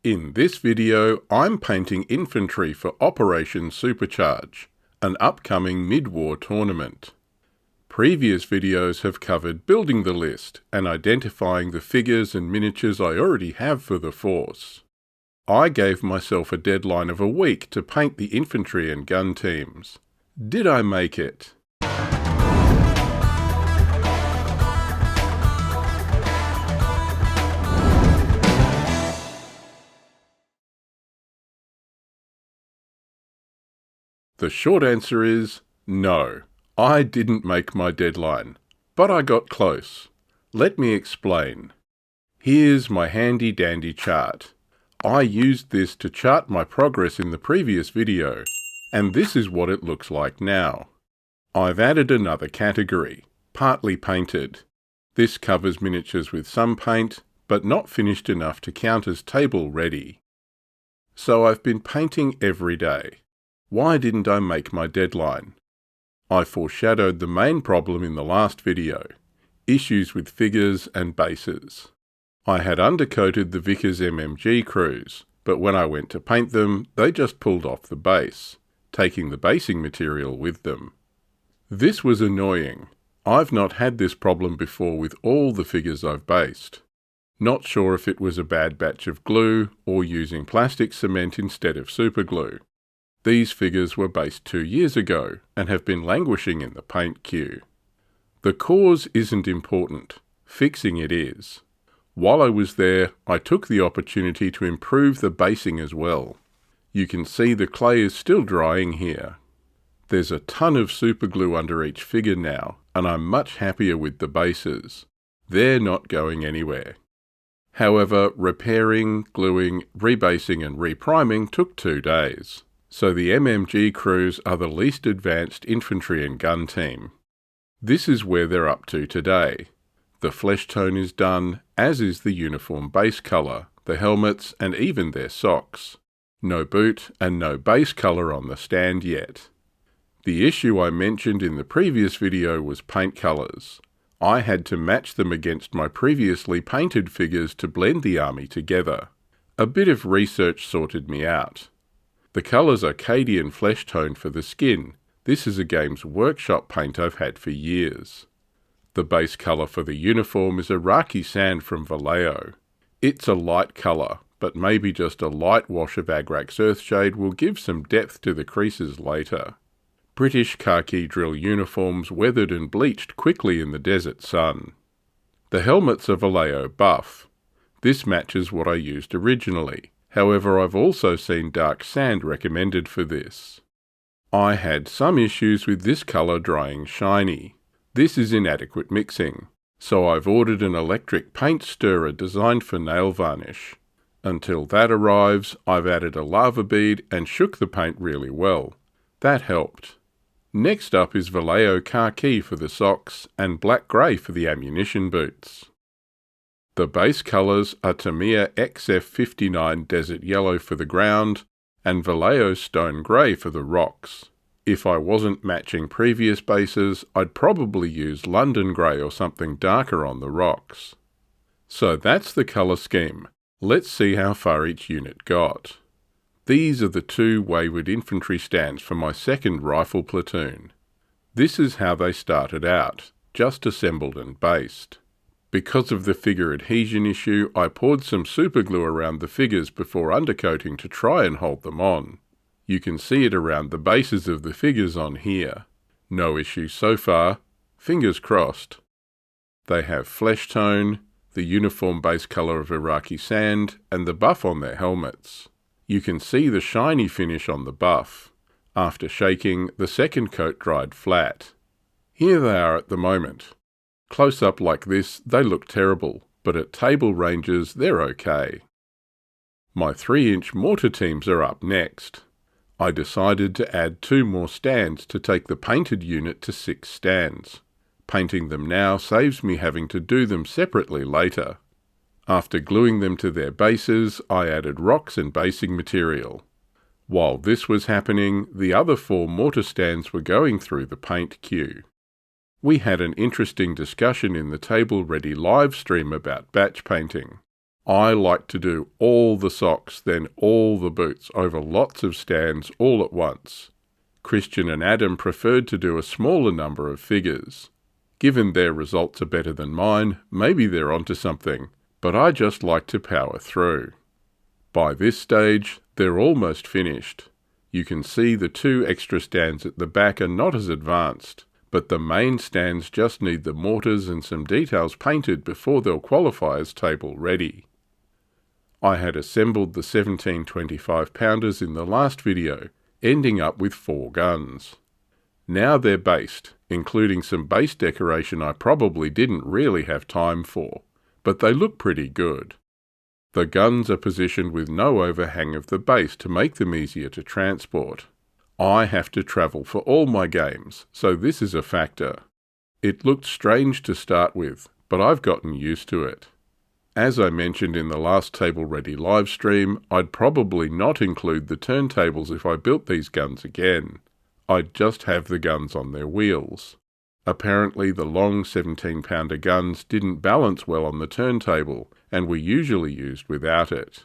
In this video, I'm painting Infantry for Operation Supercharge, an upcoming mid-war tournament. Previous videos have covered building the list and identifying the figures and miniatures I already have for the force. I gave myself a deadline of a week to paint the infantry and gun teams. Did I make it? The short answer is no. I didn't make my deadline, but I got close. Let me explain. Here's my handy-dandy chart. I used this to chart my progress in the previous video, and this is what it looks like now. I've added another category, partly painted. This covers miniatures with some paint, but not finished enough to count as table ready. So I've been painting every day. Why didn't I make my deadline? I foreshadowed the main problem in the last video, issues with figures and bases. I had undercoated the Vickers MMG crews, but when I went to paint them, they just pulled off the base, taking the basing material with them. This was annoying. I've not had this problem before with all the figures I've based. Not sure if it was a bad batch of glue or using plastic cement instead of superglue. These figures were based 2 years ago and have been languishing in the paint queue. The cause isn't important, fixing it is. While I was there, I took the opportunity to improve the basing as well. You can see the clay is still drying here. There's a ton of superglue under each figure now, and I'm much happier with the bases. They're not going anywhere. However, repairing, gluing, rebasing and repriming took 2 days. So the MMG crews are the least advanced infantry and gun team. This is where they're up to today. The flesh tone is done, as is the uniform base colour, the helmets and even their socks. No boot and no base colour on the stand yet. The issue I mentioned in the previous video was paint colours. I had to match them against my previously painted figures to blend the army together. A bit of research sorted me out. The colours are Cadian flesh tone for the skin. This is a Games Workshop paint I've had for years. The base colour for the uniform is Iraqi sand from Vallejo. It's a light colour, but maybe just a light wash of Agrax Earthshade will give some depth to the creases later. British khaki drill uniforms weathered and bleached quickly in the desert sun. The helmets are Vallejo buff. This matches what I used originally. However, I've also seen dark sand recommended for this. I had some issues with this colour drying shiny. This is inadequate mixing, so I've ordered an electric paint stirrer designed for nail varnish. Until that arrives, I've added a lava bead and shook the paint really well. That helped. Next up is Vallejo khaki for the socks and black grey for the ammunition boots. The base colours are Tamiya XF59 Desert Yellow for the ground and Vallejo Stone Grey for the rocks. If I wasn't matching previous bases, I'd probably use London Grey or something darker on the rocks. So that's the colour scheme. Let's see how far each unit got. These are the 2 wayward infantry stands for my 2nd rifle platoon. This is how they started out, just assembled and based. Because of the figure adhesion issue, I poured some superglue around the figures before undercoating to try and hold them on. You can see it around the bases of the figures on here. No issue so far. Fingers crossed. They have flesh tone, the uniform base colour of Iraqi sand, and the buff on their helmets. You can see the shiny finish on the buff. After shaking, the second coat dried flat. Here they are at the moment. Close up like this, they look terrible, but at table ranges, they're okay. My 3-inch mortar teams are up next. I decided to add 2 more stands to take the painted unit to 6 stands. Painting them now saves me having to do them separately later. After gluing them to their bases, I added rocks and basing material. While this was happening, the other 4 mortar stands were going through the paint queue. We had an interesting discussion in the Table Ready live stream about batch painting. I like to do all the socks, then all the boots over lots of stands all at once. Christian and Adam preferred to do a smaller number of figures. Given their results are better than mine, maybe they're onto something, but I just like to power through. By this stage, they're almost finished. You can see the 2 extra stands at the back are not as advanced, but the main stands just need the mortars and some details painted before they'll qualify as table ready. I had assembled the 17 25-pounders in the last video, ending up with 4 guns. Now they're based, including some base decoration I probably didn't really have time for, but they look pretty good. The guns are positioned with no overhang of the base to make them easier to transport. I have to travel for all my games, so this is a factor. It looked strange to start with, but I've gotten used to it. As I mentioned in the last Table Ready livestream, I'd probably not include the turntables if I built these guns again. I'd just have the guns on their wheels. Apparently the long 17-pounder guns didn't balance well on the turntable, and were usually used without it.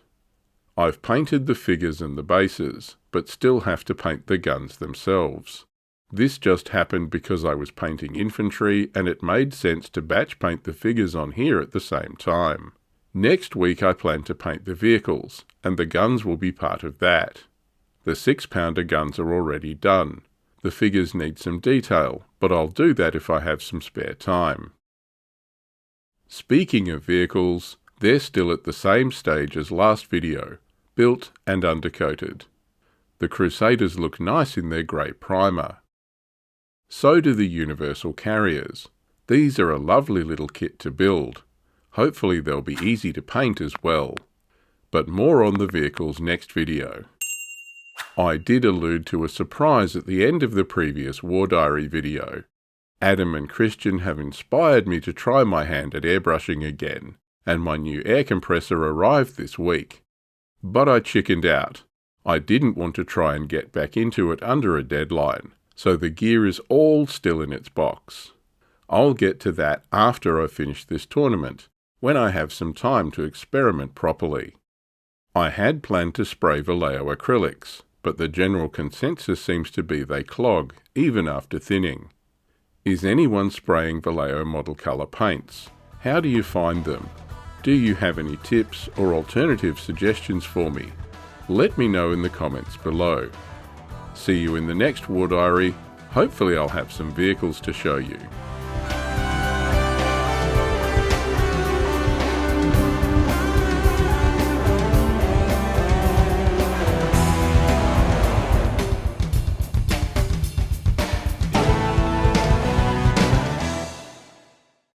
I've painted the figures and the bases, but still have to paint the guns themselves. This just happened because I was painting infantry, and it made sense to batch paint the figures on here at the same time. Next week I plan to paint the vehicles, and the guns will be part of that. The 6-pounder guns are already done. The figures need some detail, but I'll do that if I have some spare time. Speaking of vehicles, they're still at the same stage as last video, built and undercoated. The Crusaders look nice in their grey primer. So do the Universal Carriers. These are a lovely little kit to build. Hopefully they'll be easy to paint as well. But more on the vehicles next video. I did allude to a surprise at the end of the previous War Diary video. Adam and Christian have inspired me to try my hand at airbrushing again, and my new air compressor arrived this week. But I chickened out. I didn't want to try and get back into it under a deadline, so the gear is all still in its box. I'll get to that after I finish this tournament, when I have some time to experiment properly. I had planned to spray Vallejo acrylics, but the general consensus seems to be they clog, even after thinning. Is anyone spraying Vallejo model colour paints? How do you find them? Do you have any tips or alternative suggestions for me? Let me know in the comments below. See you in the next War Diary. Hopefully I'll have some vehicles to show you.